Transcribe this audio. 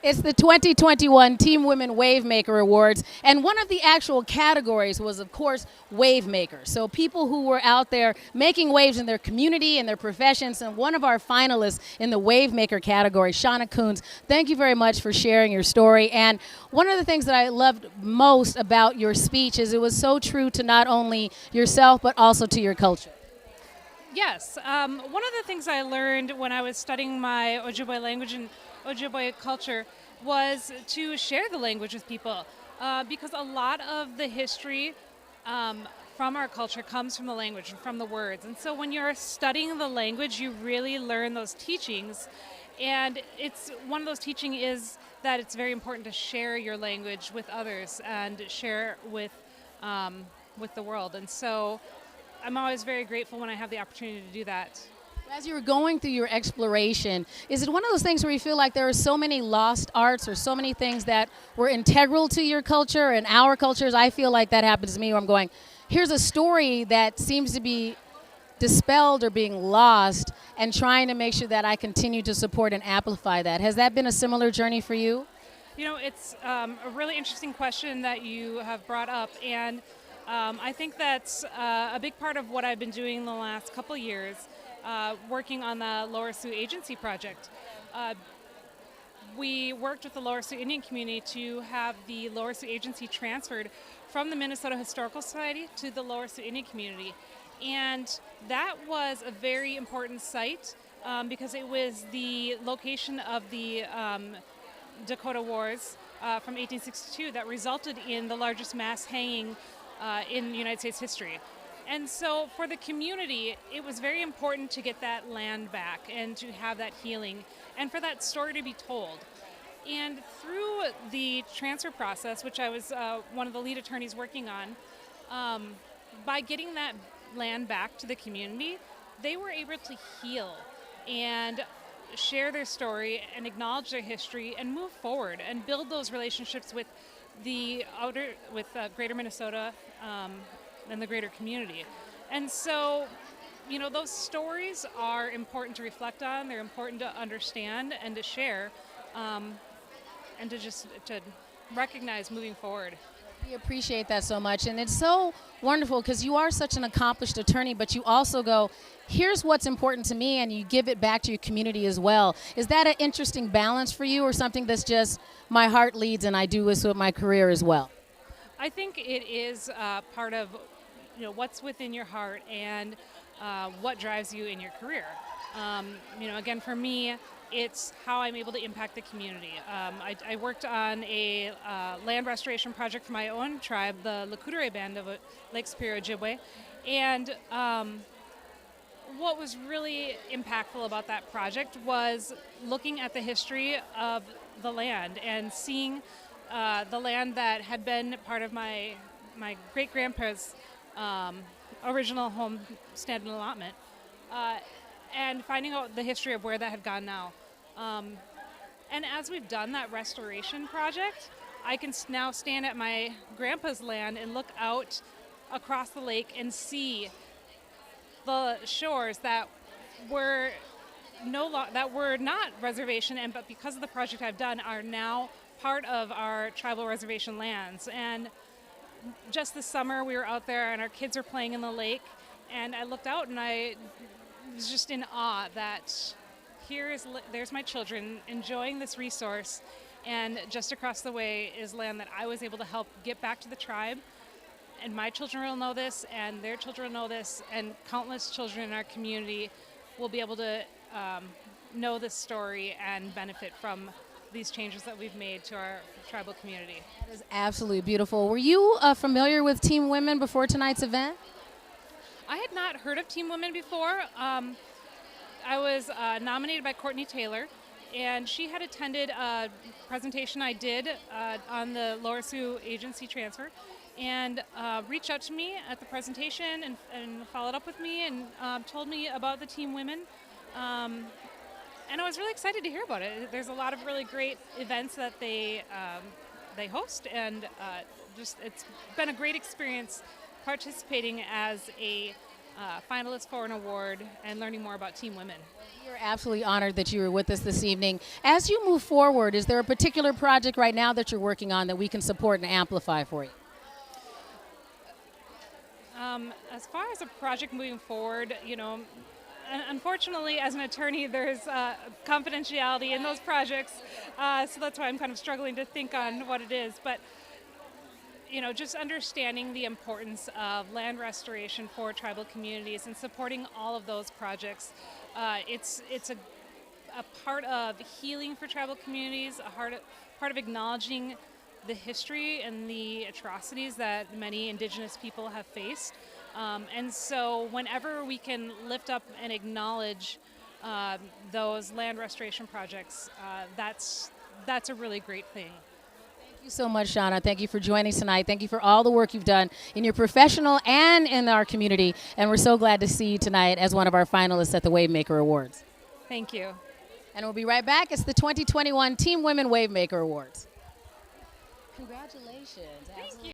It's the 2021 Team Women WaveMaker Awards, and one of the actual categories was, of course, WaveMaker. So people who were out there making waves in their community and their professions, and one of our finalists in the WaveMaker category, Shauna Coons, thank you very much for sharing your story. And one of the things that I loved most about your speech is it was so true to not only yourself, but also to your culture. Yes. One of the things I learned when I was studying my Ojibwe language and Ojibwe culture was to share the language with people because a lot of the history from our culture comes from the language and from the words. And so when you're studying the language, you really learn those teachings. And it's one of those teaching is that it's very important to share your language with others and share with the world. And so I'm always very grateful when I have the opportunity to do that. As you were going through your exploration, is it one of those things where you feel like there are so many lost arts or so many things that were integral to your culture and our cultures? I feel like that happens to me where I'm going, here's a story that seems to be dispelled or being lost, and trying to make sure that I continue to support and amplify that. Has that been a similar journey for you? You know, it's a really interesting question that you have brought up, and I think that's a big part of what I've been doing the last couple years, working on the Lower Sioux Agency project. We worked with the Lower Sioux Indian community to have the Lower Sioux Agency transferred from the Minnesota Historical Society to the Lower Sioux Indian community. And that was a very important site because it was the location of the Dakota Wars from 1862 that resulted in the largest mass hanging in United States history. And so for the community, it was very important to get that land back and to have that healing and for that story to be told. And through the transfer process, which I was one of the lead attorneys working on, by getting that land back to the community, they were able to heal and share their story and acknowledge their history and move forward and build those relationships with greater Minnesota and the greater community. And so, you know, those stories are important to reflect on, they're important to understand and to share, and to recognize moving forward. We appreciate that so much, and it's so wonderful because you are such an accomplished attorney, but you also go, here's what's important to me, and you give it back to your community as well. Is that an interesting balance for you, or something that's just my heart leads and I do this with my career as well? I think it is part of what's within your heart and what drives you in your career. Again, for me, it's how I'm able to impact the community. I worked on a land restoration project for my own tribe, the Lakudere Band of Lake Superior Ojibwe, and what was really impactful about that project was looking at the history of the land and seeing the land that had been part of my great-grandpa's original homestead and allotment, and finding out the history of where that had gone now. And as we've done that restoration project, I can now stand at my grandpa's land and look out across the lake and see the shores that were not reservation, but because of the project I've done, are now part of our tribal reservation lands. And just this summer, we were out there and our kids were playing in the lake, and I looked out and I was just in awe that there's my children enjoying this resource, and just across the way is land that I was able to help get back to the tribe, and my children will know this, and their children will know this, and countless children in our community will be able to know this story and benefit from these changes that we've made to our tribal community. That is absolutely beautiful. Were you familiar with Team Women before tonight's event? I had not heard of Team Women before. I was nominated by Courtney Taylor, and she had attended a presentation I did on the Lower Sioux Agency transfer, and reached out to me at the presentation and followed up with me and told me about the Team Women. And I was really excited to hear about it. There's a lot of really great events that they host, and it's been a great experience participating as a finalists for an award, and learning more about Team Women. We're absolutely honored that you were with us this evening. As you move forward, is there a particular project right now that you're working on that we can support and amplify for you? As far as a project moving forward, unfortunately, as an attorney, there's confidentiality in those projects, so that's why I'm kind of struggling to think on what it is. But just understanding the importance of land restoration for tribal communities and supporting all of those projects. It's a part of healing for tribal communities, part of acknowledging the history and the atrocities that many Indigenous people have faced. And so whenever we can lift up and acknowledge those land restoration projects, that's a really great thing. Thank you so much, Shauna. Thank you for joining us tonight. Thank you for all the work you've done in your professional and in our community. And we're so glad to see you tonight as one of our finalists at the WaveMaker Awards. Thank you. And we'll be right back. It's the 2021 Team Women WaveMaker Awards. Congratulations. Thank you.